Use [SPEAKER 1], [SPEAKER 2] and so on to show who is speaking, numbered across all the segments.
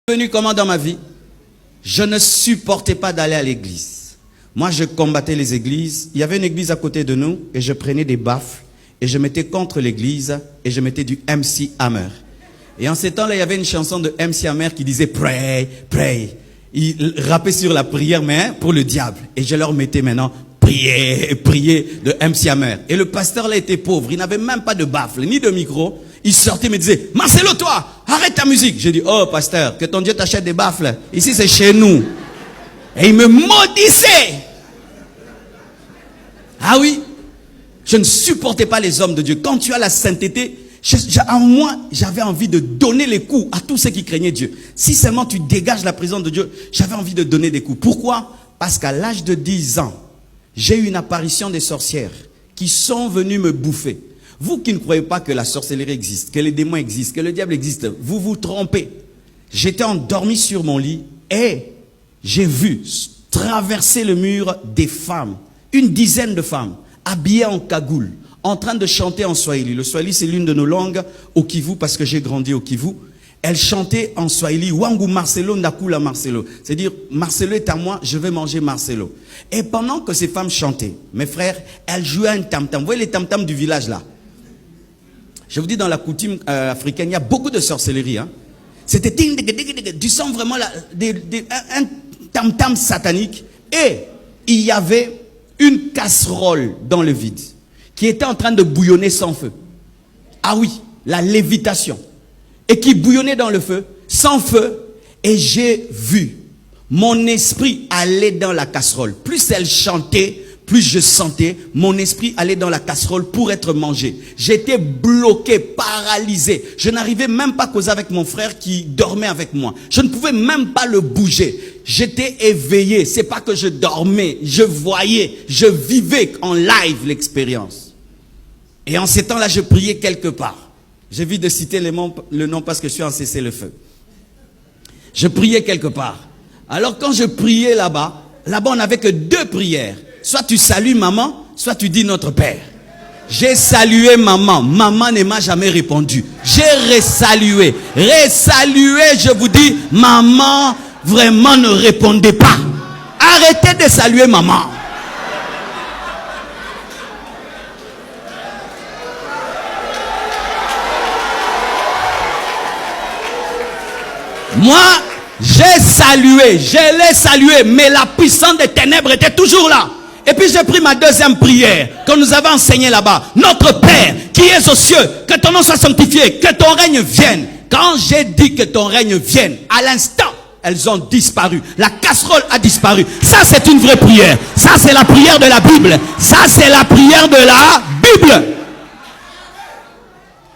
[SPEAKER 1] Venu comment dans ma vie? Je ne supportais pas d'aller à l'église. Moi, je combattais les églises. Il y avait une église à côté de nous et je prenais des baffles et je mettais contre l'église et je mettais du MC Hammer. Et en ces temps-là, il y avait une chanson de MC Hammer qui disait pray, pray. Il rappait sur la prière, mais pour le diable. Et je leur mettais maintenant prier, prier de MC Hammer. Et le pasteur là était pauvre. Il n'avait même pas de baffle ni de micro. Il sortait et me disait, Marcelo, toi, arrête ta musique. J'ai dit, oh pasteur, que ton Dieu t'achète des baffles. Ici c'est chez nous. Et il me maudissait. Ah oui, je ne supportais pas les hommes de Dieu. Quand tu as la sainteté, en moi, j'avais envie de donner les coups à tous ceux qui craignaient Dieu. Si seulement tu dégages la présence de Dieu, j'avais envie de donner des coups. Pourquoi? Parce qu'à l'âge de 10 ans, j'ai eu une apparition des sorcières qui sont venues me bouffer. Vous qui ne croyez pas que la sorcellerie existe, que les démons existent, que le diable existe, vous vous trompez. J'étais endormi sur mon lit et j'ai vu traverser le mur des femmes, une dizaine de femmes, habillées en cagoule, en train de chanter en Swahili. Le Swahili, c'est l'une de nos langues au Kivu, parce que j'ai grandi au Kivu. Elles chantaient en Swahili, Wangu Marcelo, Nakula Marcelo. C'est-à-dire, Marcelo est à moi, je vais manger Marcelo. Et pendant que ces femmes chantaient, mes frères, elles jouaient un tam-tam. Vous voyez les tam-tams du village là? Je vous dis, dans la coutume africaine, il y a beaucoup de sorcellerie. Hein. C'était, tu sens vraiment un tam-tam satanique. Et il y avait une casserole dans le vide qui était en train de bouillonner sans feu. Ah oui, la lévitation. Et qui bouillonnait dans le feu, sans feu. Et j'ai vu mon esprit aller dans la casserole. Plus elle chantait, plus je sentais mon esprit aller dans la casserole pour être mangé. J'étais bloqué, paralysé. Je n'arrivais même pas à causer avec mon frère qui dormait avec moi. Je ne pouvais même pas le bouger. J'étais éveillé. C'est pas que je dormais, je voyais, je vivais en live l'expérience. Et en ces temps-là, je priais quelque part. J'évite de citer le nom parce que je suis en cessez-le-feu. Je priais quelque part. Alors quand je priais là-bas, on n'avait que 2 prières. Soit tu salues maman, soit tu dis notre Père. J'ai salué maman. Maman ne m'a jamais répondu. J'ai resalué. Resalué, je vous dis, maman vraiment ne répondait pas. Arrêtez de saluer maman. Moi, j'ai salué, je l'ai salué, mais la puissance des ténèbres était toujours là. Et puis j'ai pris ma deuxième prière que nous avons enseignée là-bas. Notre Père qui es aux cieux, que ton nom soit sanctifié, que ton règne vienne. Quand j'ai dit que ton règne vienne, à l'instant, elles ont disparu. La casserole a disparu. Ça, c'est une vraie prière. Ça, c'est la prière de la Bible. Ça, c'est la prière de la Bible.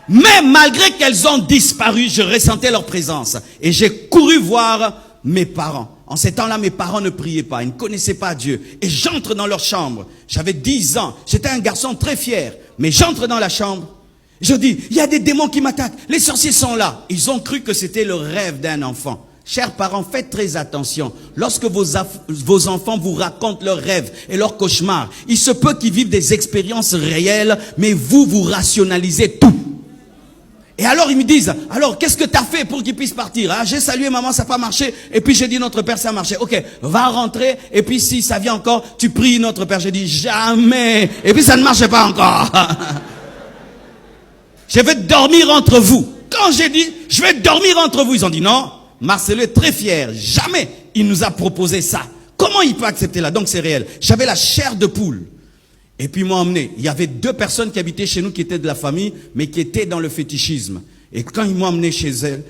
[SPEAKER 1] Mais malgré qu'elles ont disparu, je ressentais leur présence. Et j'ai couru voir mes parents. En ces temps-là, mes parents ne priaient pas. Ils ne connaissaient pas Dieu. Et j'entre dans leur chambre. J'avais 10 ans. J'étais un garçon très fier. Mais j'entre dans la chambre. Je dis, il y a des démons qui m'attaquent. Les sorciers sont là. Ils ont cru que c'était le rêve d'un enfant. Chers parents, faites très attention. Lorsque vos enfants vous racontent leurs rêves et leurs cauchemars, il se peut qu'ils vivent des expériences réelles, mais vous rationalisez tout. Et alors ils me disent, alors qu'est-ce que tu as fait pour qu'ils puissent partir? Ah, j'ai salué maman, ça n'a pas marché. Et puis j'ai dit notre Père, ça a marché. Ok, va rentrer. Et puis si ça vient encore, tu pries notre Père. J'ai dit jamais. Et puis ça ne marchait pas encore. Je vais dormir entre vous. Quand j'ai dit, je vais dormir entre vous, ils ont dit non. Marcelo est très fier. Jamais il nous a proposé ça. Comment il peut accepter là? Donc c'est réel. J'avais la chair de poule. Et puis ils m'ont emmené. Il y avait 2 personnes qui habitaient chez nous, qui étaient de la famille, mais qui étaient dans le fétichisme. Et quand ils m'ont emmené chez elles,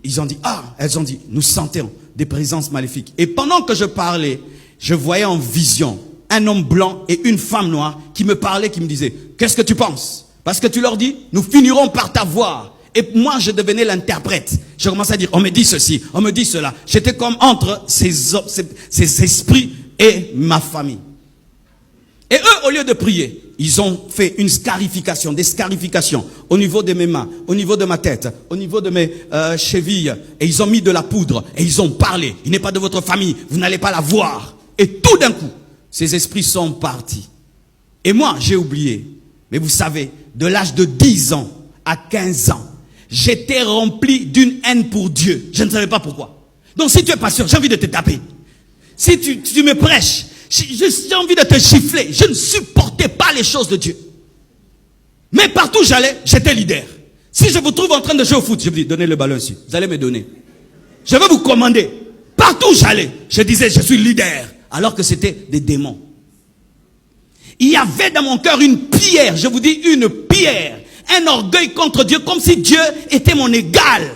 [SPEAKER 1] ils ont dit, elles ont dit, nous sentons des présences maléfiques. Et pendant que je parlais, je voyais en vision un homme blanc et une femme noire qui me parlaient, qui me disaient, qu'est-ce que tu penses? Parce que tu leur dis, nous finirons par t'avoir. Et moi, je devenais l'interprète. Je commençais à dire, on me dit ceci, on me dit cela. J'étais comme entre ces esprits et ma famille. Et eux, au lieu de prier, ils ont fait une scarification, des scarifications au niveau de mes mains, au niveau de ma tête, au niveau de mes chevilles. Et ils ont mis de la poudre et ils ont parlé. Il n'est pas de votre famille, vous n'allez pas la voir. Et tout d'un coup, ces esprits sont partis. Et moi, j'ai oublié. Mais vous savez, de l'âge de 10 ans à 15 ans, J'étais rempli d'une haine pour Dieu. Je ne savais pas pourquoi. Donc si tu es pasteur, j'ai envie de te taper. Si tu me prêches, j'ai envie de te gifler. Je ne supportais pas les choses de Dieu. Mais partout où j'allais, j'étais leader. Si je vous trouve en train de jouer au foot, je vous dis, donnez le ballon ici. Vous allez me donner. Je vais vous commander. Partout où j'allais, je disais, je suis leader. Alors que c'était des démons. Il y avait dans mon cœur une pierre, je vous dis une pierre, un orgueil contre Dieu, comme si Dieu était mon égal.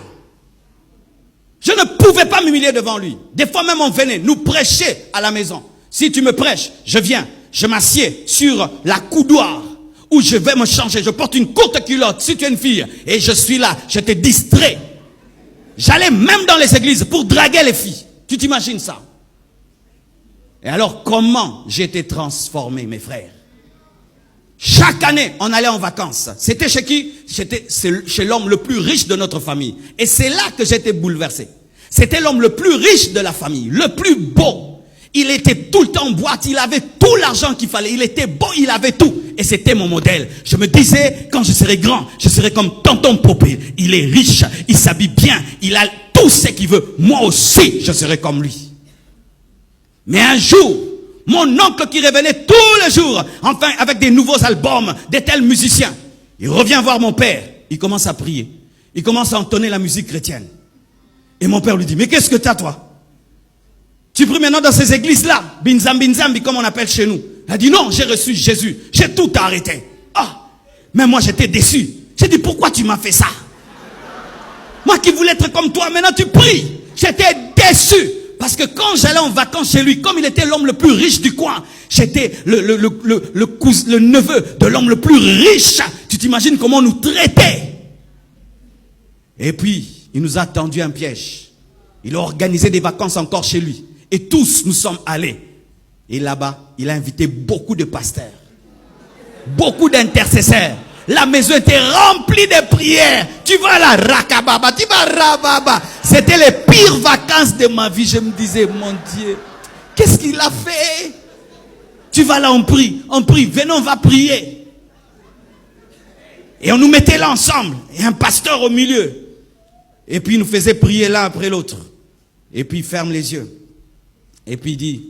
[SPEAKER 1] Je ne pouvais pas m'humilier devant lui. Des fois même on venait nous prêcher à la maison. Si tu me prêches, je viens, je m'assieds sur la coudoir où je vais me changer. Je porte une courte culotte si tu es une fille et je suis là, je te distrais. J'allais même dans les églises pour draguer les filles. Tu t'imagines ça? Et alors, comment j'ai été transformé, mes frères? Chaque année, on allait en vacances. C'était chez qui? C'était chez l'homme le plus riche de notre famille. Et c'est là que j'étais bouleversé. C'était l'homme le plus riche de la famille, le plus beau. Il était tout le temps en boîte, il avait tout l'argent qu'il fallait. Il était beau, il avait tout. Et c'était mon modèle. Je me disais, quand je serai grand, je serai comme tonton Popé. Il est riche, il s'habille bien, il a tout ce qu'il veut. Moi aussi, je serai comme lui. Mais un jour, mon oncle qui revenait tous les jours, enfin avec des nouveaux albums, des tels musiciens, il revient voir mon père, il commence à prier, il commence à entonner la musique chrétienne. Et mon père lui dit, mais qu'est-ce que t'as toi? Tu pries maintenant dans ces églises-là, binzambi comme on appelle chez nous. Il a dit, non, j'ai reçu Jésus, j'ai tout arrêté. Ah, mais moi j'étais déçu. J'ai dit, pourquoi tu m'as fait ça? Moi qui voulais être comme toi, maintenant tu pries. J'étais déçu. Parce que quand j'allais en vacances chez lui, comme il était l'homme le plus riche du coin, j'étais le neveu de l'homme le plus riche. Tu t'imagines comment on nous traitait? Et puis, il nous a tendu un piège. Il a organisé des vacances encore chez lui. Et tous nous sommes allés. Et là-bas, il a invité beaucoup de pasteurs. Beaucoup d'intercesseurs. La maison était remplie de prières. Tu vas là, rakababa, tu vas rababa. C'était les pires vacances de ma vie. Je me disais, mon Dieu, qu'est-ce qu'il a fait? Tu vas là, on prie, venez, on va prier. Et on nous mettait là ensemble. Et un pasteur au milieu. Et puis il nous faisait prier l'un après l'autre. Et puis il ferme les yeux. Et puis il dit,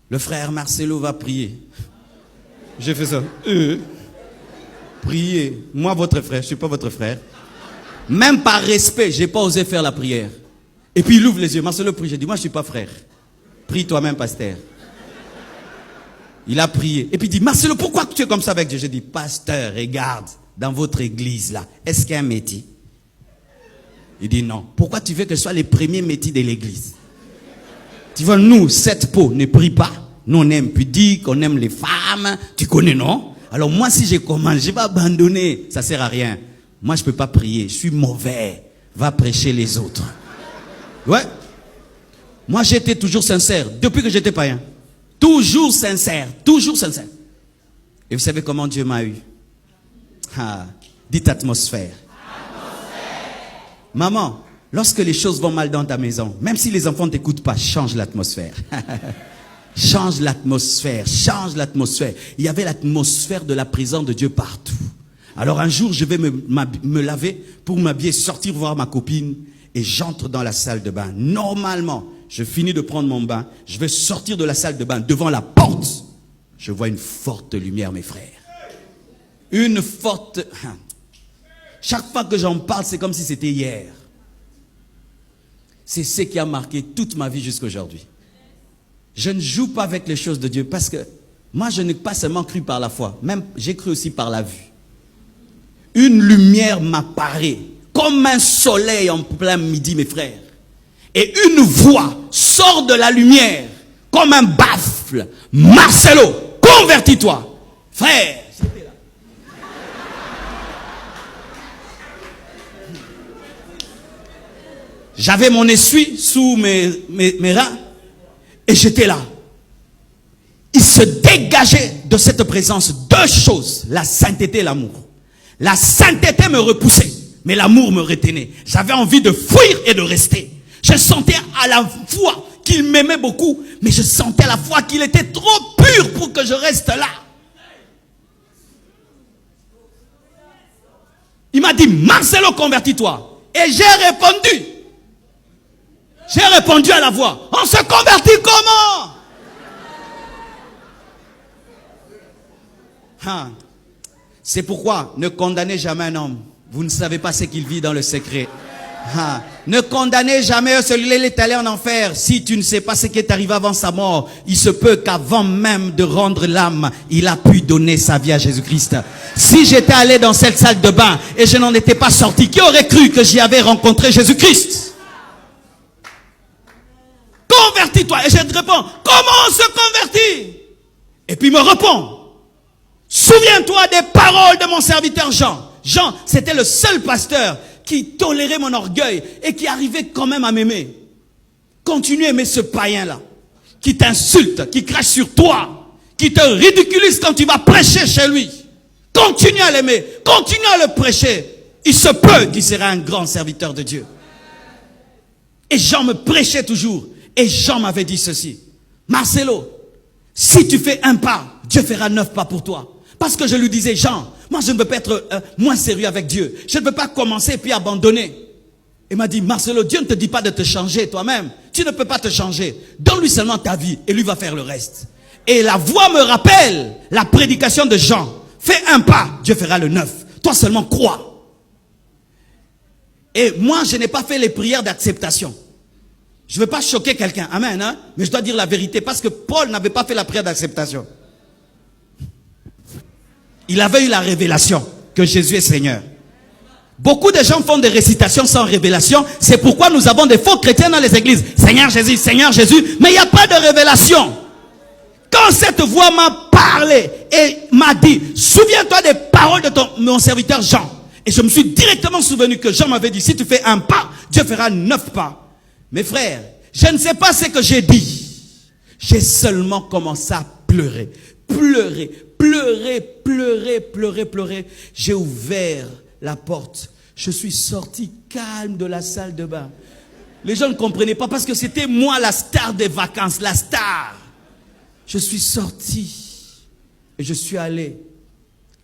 [SPEAKER 1] le frère Marcelo va prier. J'ai fait ça. Priez. Moi, votre frère, je ne suis pas votre frère. Même par respect, je n'ai pas osé faire la prière. Et puis il ouvre les yeux. Marcelo prie. J'ai dit, moi, je ne suis pas frère. Prie toi-même, pasteur. Il a prié. Et puis il dit, Marcelo, pourquoi tu es comme ça avec Dieu? J'ai dit, pasteur, regarde, dans votre église là, est-ce qu'il y a un métier? Il dit, non. Pourquoi tu veux que ce soit les premiers métiers de l'église? Tu vois, nous, cette peau ne prie pas. Nous, on aime pudique, on aime les femmes. Tu connais, non? Alors moi, si je commence, je vais abandonner. Ça sert à rien. Moi, je ne peux pas prier. Je suis mauvais. Va prêcher les autres. Ouais. Moi, j'étais toujours sincère. Depuis que j'étais païen. Toujours sincère. Toujours sincère. Et vous savez comment Dieu m'a eu? Ah, dites atmosphère. Maman, lorsque les choses vont mal dans ta maison, même si les enfants ne t'écoutent pas, change l'atmosphère. Change l'atmosphère, change l'atmosphère. Il y avait l'atmosphère de la présence de Dieu partout. Alors un jour, je vais me laver pour m'habiller, sortir voir ma copine et j'entre dans la salle de bain. Normalement, je finis de prendre mon bain, je vais sortir de la salle de bain. Devant la porte, je vois une forte lumière, mes frères. Une forte... Chaque fois que j'en parle, c'est comme si c'était hier. C'est ce qui a marqué toute ma vie jusqu'à aujourd'hui. Je ne joue pas avec les choses de Dieu parce que moi, je n'ai pas seulement cru par la foi, même j'ai cru aussi par la vue. Une lumière m'apparaît comme un soleil en plein midi, mes frères. Et une voix sort de la lumière comme un baffle. Marcelo, convertis-toi. Frère, j'étais là. J'avais mon essuie sous mes reins. Et j'étais là. Il se dégageait de cette présence deux choses. La sainteté et l'amour. La sainteté me repoussait. Mais l'amour me retenait. J'avais envie de fuir et de rester. Je sentais à la fois qu'il m'aimait beaucoup. Mais je sentais à la fois qu'il était trop pur pour que je reste là. Il m'a dit, Marcelo, convertis-toi. Et j'ai répondu. J'ai répondu à la voix. On se convertit comment? C'est pourquoi ne condamnez jamais un homme. Vous ne savez pas ce qu'il vit dans le secret. Ne condamnez jamais celui-là, il est allé en enfer. Si tu ne sais pas ce qui est arrivé avant sa mort, il se peut qu'avant même de rendre l'âme, il a pu donner sa vie à Jésus-Christ. Si j'étais allé dans cette salle de bain et je n'en étais pas sorti, qui aurait cru que j'y avais rencontré Jésus-Christ? Convertis-toi. Et je te réponds, comment on se convertit? Et puis il me répond, souviens-toi des paroles de mon serviteur Jean. Jean, c'était le seul pasteur qui tolérait mon orgueil et qui arrivait quand même à m'aimer. Continue à aimer ce païen-là, qui t'insulte, qui crache sur toi, qui te ridiculise quand tu vas prêcher chez lui. Continue à l'aimer, continue à le prêcher. Il se peut qu'il sera un grand serviteur de Dieu. Et Jean me prêchait toujours. Et Jean m'avait dit ceci, Marcelo, si tu fais un pas, Dieu fera 9 pas pour toi. Parce que je lui disais, Jean, moi je ne veux pas être moins sérieux avec Dieu. Je ne veux pas commencer puis abandonner. Il m'a dit, Marcelo, Dieu ne te dit pas de te changer toi-même. Tu ne peux pas te changer. Donne-lui seulement ta vie et lui va faire le reste. Et la voix me rappelle la prédication de Jean. Fais un pas, Dieu fera le 9. Toi seulement crois. Et moi, je n'ai pas fait les prières d'acceptation. Je ne veux pas choquer quelqu'un, amen, hein? Mais je dois dire la vérité parce que Paul n'avait pas fait la prière d'acceptation. Il avait eu la révélation que Jésus est Seigneur. Beaucoup de gens font des récitations sans révélation. C'est pourquoi nous avons des faux chrétiens dans les églises. Seigneur Jésus, mais il n'y a pas de révélation. Quand cette voix m'a parlé et m'a dit, souviens-toi des paroles de mon serviteur Jean. Et je me suis directement souvenu que Jean m'avait dit, si tu fais un pas, Dieu fera 9 pas. Mes frères, je ne sais pas ce que j'ai dit. J'ai seulement commencé à pleurer. Pleurer. J'ai ouvert la porte. Je suis sorti calme de la salle de bain. Les gens ne comprenaient pas parce que c'était moi la star des vacances, la star. Je suis sorti et je suis allé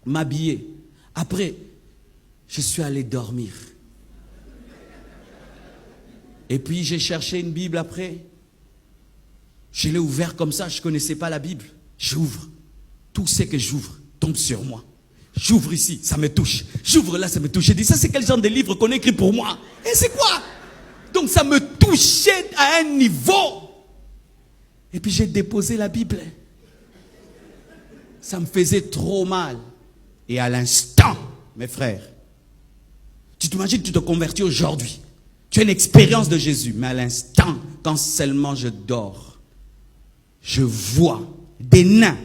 [SPEAKER 1] m'habiller. Après, je suis allé dormir. Et puis j'ai cherché une Bible après. Je l'ai ouvert comme ça, je ne connaissais pas la Bible. J'ouvre. Tout ce que j'ouvre tombe sur moi. J'ouvre ici, ça me touche. J'ouvre là, ça me touche. J'ai dit, ça c'est quel genre de livre qu'on écrit pour moi? Et c'est quoi? Donc ça me touchait à un niveau. Et puis j'ai déposé la Bible. Ça me faisait trop mal. Et à l'instant, mes frères, tu t'imagines, tu te convertis aujourd'hui. Tu as une expérience de Jésus. Mais à l'instant, quand seulement je dors, je vois des nains,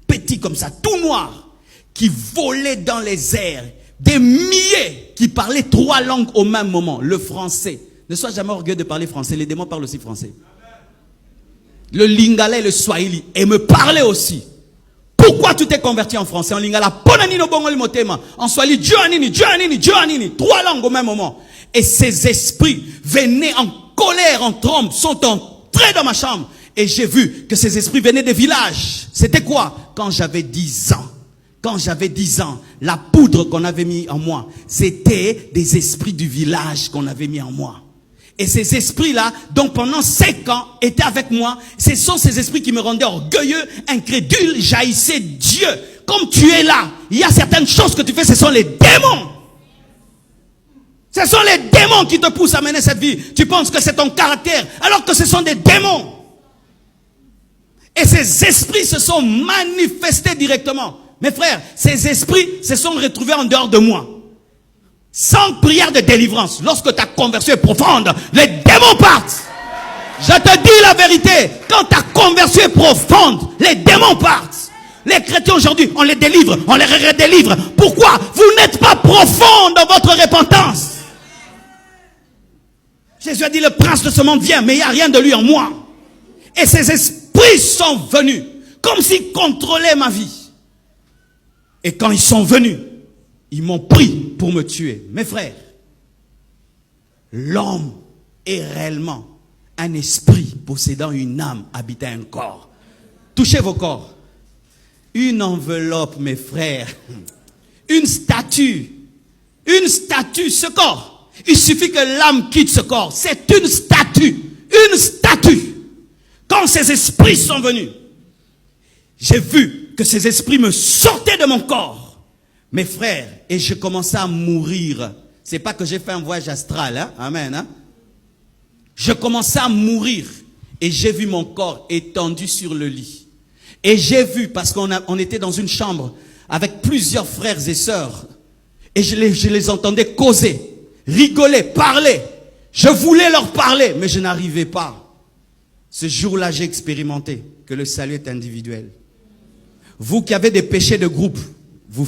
[SPEAKER 1] petits comme ça, tout noirs, qui volaient dans les airs. Des milliers qui parlaient 3 langues au même moment. Le français. Ne sois jamais orgueilleux de parler français. Les démons parlent aussi français. Le lingala et le swahili. Et me parlaient aussi. Pourquoi tu t'es converti en français? En lingala, en swahili, Dieu anini. 3 langues au même moment. Et ces esprits venaient en colère, en trombe, sont entrés dans ma chambre. Et j'ai vu que ces esprits venaient des villages. C'était quoi? Quand j'avais 10 ans. Quand j'avais 10 ans, la poudre qu'on avait mis en moi, c'était des esprits du village qu'on avait mis en moi. Et ces esprits-là, donc pendant 5 ans, étaient avec moi. Ce sont ces esprits qui me rendaient orgueilleux, incrédule, jaillissaient Dieu. Comme tu es là, il y a certaines choses que tu fais, ce sont les démons. Ce sont les démons qui te poussent à mener cette vie. Tu penses que c'est ton caractère, alors que ce sont des démons. Et ces esprits se sont manifestés directement. Mes frères, ces esprits se sont retrouvés en dehors de moi. Sans prière de délivrance. Lorsque ta conversion est profonde, les démons partent. Je te dis la vérité. Quand ta conversion est profonde, les démons partent. Les chrétiens aujourd'hui, on les délivre, on les redélivre. Pourquoi? Vous n'êtes pas profond dans votre repentance. Jésus a dit, le prince de ce monde vient, mais il n'y a rien de lui en moi. Et ces esprits sont venus, comme s'ils contrôlaient ma vie. Et quand ils sont venus, ils m'ont pris pour me tuer. Mes frères, l'homme est réellement un esprit possédant une âme habitant un corps. Touchez vos corps. Une enveloppe, mes frères. Une statue. Une statue, ce corps. Il suffit que l'âme quitte ce corps. C'est une statue. Une statue. Quand ces esprits sont venus, j'ai vu que ces esprits me sortaient de mon corps. Mes frères, et je commençais à mourir. C'est pas que j'ai fait un voyage astral, hein? Amen, hein? Je commençais à mourir. Et j'ai vu mon corps étendu sur le lit. Et j'ai vu, parce qu'on était dans une chambre avec plusieurs frères et sœurs. Et je les entendais causer, rigoler, parler. Je voulais leur parler, mais je n'arrivais pas. Ce jour-là, j'ai expérimenté que le salut est individuel. Vous qui avez des péchés de groupe, vous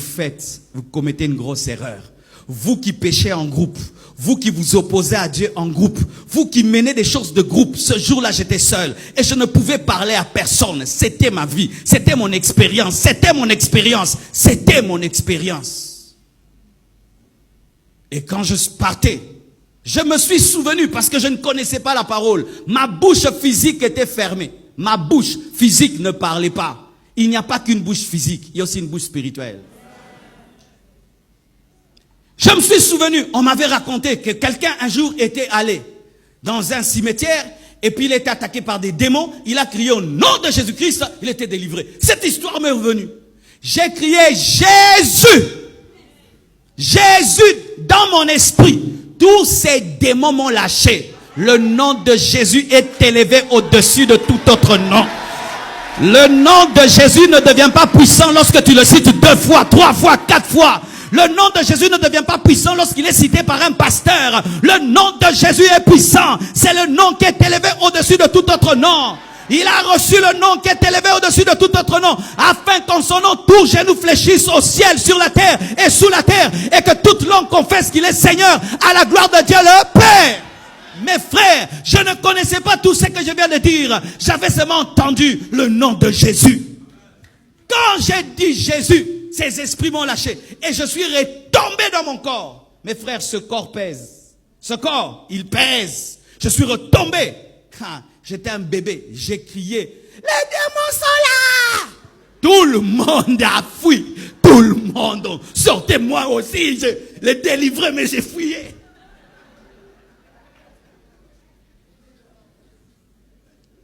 [SPEAKER 1] commettez une grosse erreur. Vous qui péchez en groupe, vous qui vous opposez à Dieu en groupe, vous qui menez des choses de groupe, ce jour-là j'étais seul et je ne pouvais parler à personne. C'était ma vie, c'était mon expérience, c'était mon expérience, c'était mon expérience. Et quand je partais, je me suis souvenu parce que je ne connaissais pas la parole. Ma bouche physique était fermée. Ma bouche physique ne parlait pas. Il n'y a pas qu'une bouche physique, il y a aussi une bouche spirituelle. Je me suis souvenu, on m'avait raconté que quelqu'un un jour était allé dans un cimetière et puis il était attaqué par des démons. Il a crié au nom de Jésus-Christ, il était délivré. Cette histoire m'est revenue. J'ai crié Jésus. Jésus dans mon esprit. Tous ces démons m'ont lâché. Le nom de Jésus est élevé au-dessus de tout autre nom. Le nom de Jésus ne devient pas puissant lorsque tu le cites 2 fois, 3 fois, 4 fois. Le nom de Jésus ne devient pas puissant lorsqu'il est cité par un pasteur. Le nom de Jésus est puissant. C'est le nom qui est élevé au-dessus de tout autre nom. Il a reçu le nom qui est élevé au-dessus de tout autre nom, afin qu'en son nom tout genou fléchisse au ciel, sur la terre et sous la terre, et que toute langue confesse qu'il est Seigneur, à la gloire de Dieu le Père. Mes frères, je ne connaissais pas tout ce que je viens de dire. J'avais seulement entendu le nom de Jésus. Quand j'ai dit Jésus, ces esprits m'ont lâché et je suis retombé dans mon corps. Mes frères, ce corps pèse. Ce corps, il pèse. Je suis retombé. J'étais un bébé. J'ai crié, les démons sont là! Tout le monde a fui. Tout le monde. Sortez-moi aussi. Je les délivrais, mais j'ai fuyé.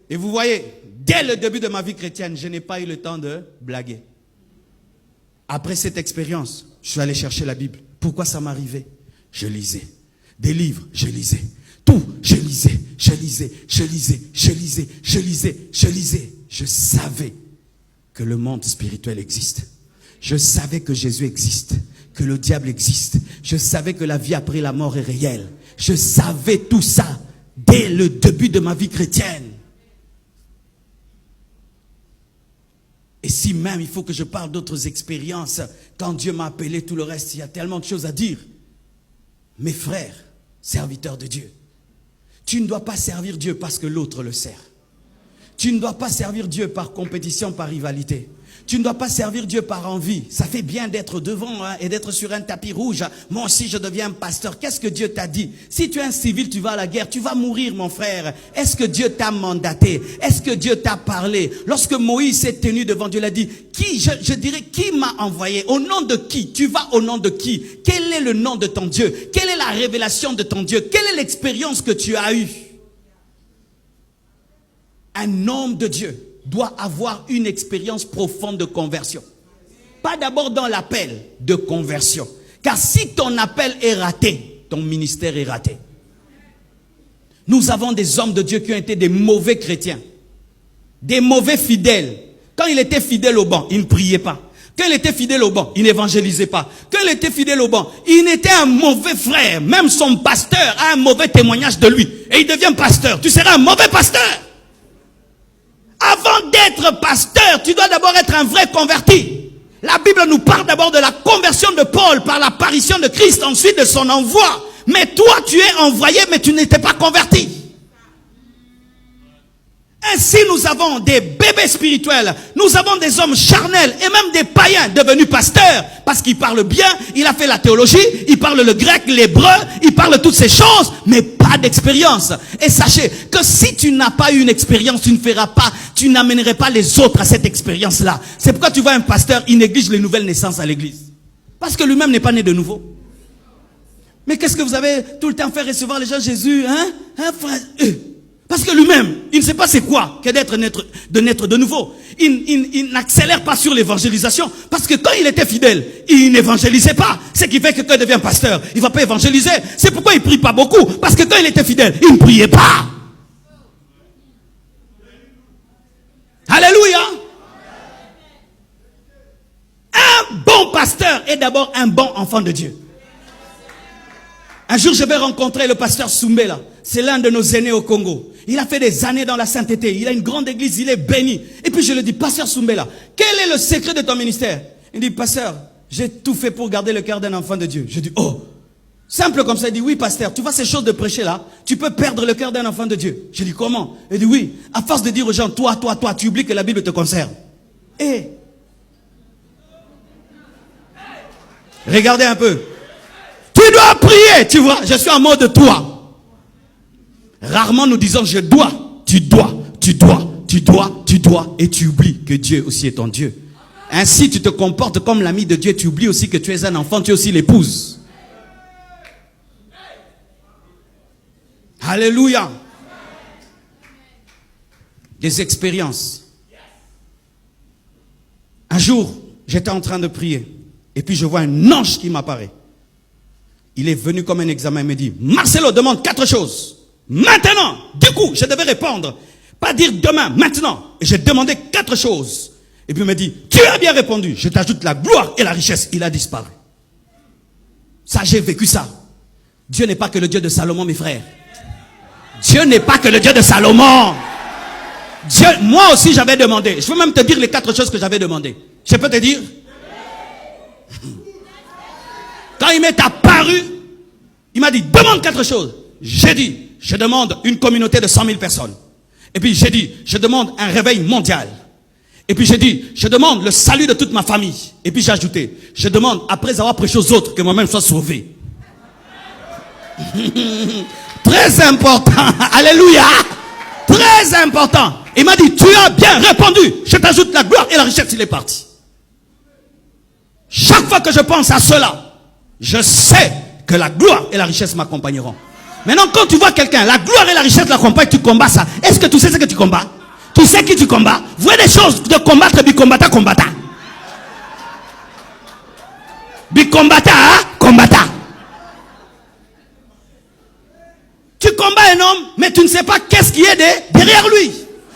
[SPEAKER 1] Et vous voyez, dès le début de ma vie chrétienne, je n'ai pas eu le temps de blaguer. Après cette expérience, je suis allé chercher la Bible. Pourquoi ça m'arrivait? Je lisais. Des livres, je lisais. Tout, je lisais. Je savais que le monde spirituel existe. Je savais que Jésus existe. Que le diable existe. Je savais que la vie après la mort est réelle. Je savais tout ça dès le début de ma vie chrétienne. Et si même il faut que je parle d'autres expériences, quand Dieu m'a appelé, tout le reste, il y a tellement de choses à dire. Mes frères, serviteurs de Dieu, tu ne dois pas servir Dieu parce que l'autre le sert. Tu ne dois pas servir Dieu par compétition, par rivalité. Tu ne dois pas servir Dieu par envie. Ça fait bien d'être devant et d'être sur un tapis rouge. Moi aussi, je deviens un pasteur. Qu'est-ce que Dieu t'a dit? Si tu es un civil, tu vas à la guerre. Tu vas mourir, mon frère. Est-ce que Dieu t'a mandaté? Est-ce que Dieu t'a parlé? Lorsque Moïse s'est tenu devant Dieu, il a dit, je dirais, qui m'a envoyé? Au nom de qui? Tu vas au nom de qui? Quel est le nom de ton Dieu? Quelle est la révélation de ton Dieu? Quelle est l'expérience que tu as eue? Un homme de Dieu doit avoir une expérience profonde de conversion. Pas d'abord dans l'appel de conversion. Car si ton appel est raté, ton ministère est raté. Nous avons des hommes de Dieu qui ont été des mauvais chrétiens. Des mauvais fidèles. Quand il était fidèle au banc, il ne priait pas. Quand il était fidèle au banc, il n'évangélisait pas. Quand il était fidèle au banc, il était un mauvais frère. Même son pasteur a un mauvais témoignage de lui. Et il devient pasteur. Tu seras un mauvais pasteur. Avant d'être pasteur, tu dois d'abord être un vrai converti. La Bible nous parle d'abord de la conversion de Paul par l'apparition de Christ, ensuite de son envoi. Mais toi, tu es envoyé, mais tu n'étais pas converti. Ainsi, nous avons des bébés spirituels, nous avons des hommes charnels et même des païens devenus pasteurs parce qu'ils parlent bien, il a fait la théologie, il parle le grec, l'hébreu, il parle toutes ces choses, mais pas d'expérience. Et sachez que si tu n'as pas eu une expérience, tu n'amènerais pas les autres à cette expérience-là. C'est pourquoi tu vois un pasteur, il néglige les nouvelles naissances à l'église. Parce que lui-même n'est pas né de nouveau. Mais qu'est-ce que vous avez tout le temps fait recevoir les gens Jésus, hein? Frère? Parce que lui-même, il ne sait pas c'est quoi que d'être naître de nouveau. Il n'accélère pas sur l'évangélisation. Parce que quand il était fidèle, il n'évangélisait pas. Ce qui fait que quand il devient pasteur, il ne va pas évangéliser. C'est pourquoi il ne prie pas beaucoup. Parce que quand il était fidèle, il ne priait pas. Alléluia. Un bon pasteur est d'abord un bon enfant de Dieu. Un jour, je vais rencontrer le pasteur Soumbela. C'est l'un de nos aînés au Congo. Il a fait des années dans la sainteté. Il a une grande église, il est béni. Et puis je lui dis, pasteur Soumbela, quel est le secret de ton ministère? Il dit, pasteur, j'ai tout fait pour garder le cœur d'un enfant de Dieu. Je dis, oh, simple comme ça. Il dit, oui, pasteur, tu vois ces choses de prêcher là, tu peux perdre le cœur d'un enfant de Dieu. Je dis, comment? Il dit, oui, à force de dire aux gens, toi, tu oublies que la Bible te concerne. Et regardez un peu. Tu dois prier, tu vois. Je suis en mode toi. Rarement nous disons je dois, tu dois, et tu oublies que Dieu aussi est ton Dieu. Ainsi tu te comportes comme l'ami de Dieu, tu oublies aussi que tu es un enfant, tu es aussi l'épouse. Alléluia. Des expériences. Un jour, j'étais en train de prier, et puis je vois un ange qui m'apparaît. Il est venu comme un examen, il me dit, Marcelo, demande 4 choses. Maintenant, du coup, je devais répondre. Pas dire demain, maintenant. Et j'ai demandé 4 choses. Et puis il me dit, tu as bien répondu. Je t'ajoute la gloire et la richesse. Il a disparu. Ça, j'ai vécu ça. Dieu n'est pas que le Dieu de Salomon, mes frères. Dieu n'est pas que le Dieu de Salomon. Dieu, moi aussi, j'avais demandé. Je peux même te dire les 4 choses que j'avais demandé. Je peux te dire? Quand il m'est apparu, il m'a dit, demande 4 choses. J'ai dit, je demande une communauté de 100 000 personnes. Et puis j'ai dit, je demande un réveil mondial. Et puis j'ai dit, je demande le salut de toute ma famille. Et puis j'ai ajouté, je demande, après avoir prêché aux autres, que moi-même sois sauvé. Très important. Alléluia. Très important. Il m'a dit, tu as bien répondu. Je t'ajoute la gloire et la richesse, il est parti. Chaque fois que je pense à cela, je sais que la gloire et la richesse m'accompagneront. Maintenant, quand tu vois quelqu'un, la gloire et la richesse l'accompagnent, tu combats ça. Est-ce que tu sais ce que tu combats? Tu sais qui tu combats? Vous voyez des choses de combattre, bicombatta, combatta. Bicombatta, combatta. Tu combats un homme, mais tu ne sais pas qu'est-ce qui est derrière lui.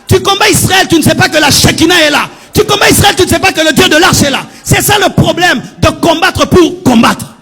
[SPEAKER 1] Tu combats Israël, tu ne sais pas que la Shekinah est là. Tu combats Israël, tu ne sais pas que le Dieu de l'arche est là. C'est ça le problème de combattre pour combattre.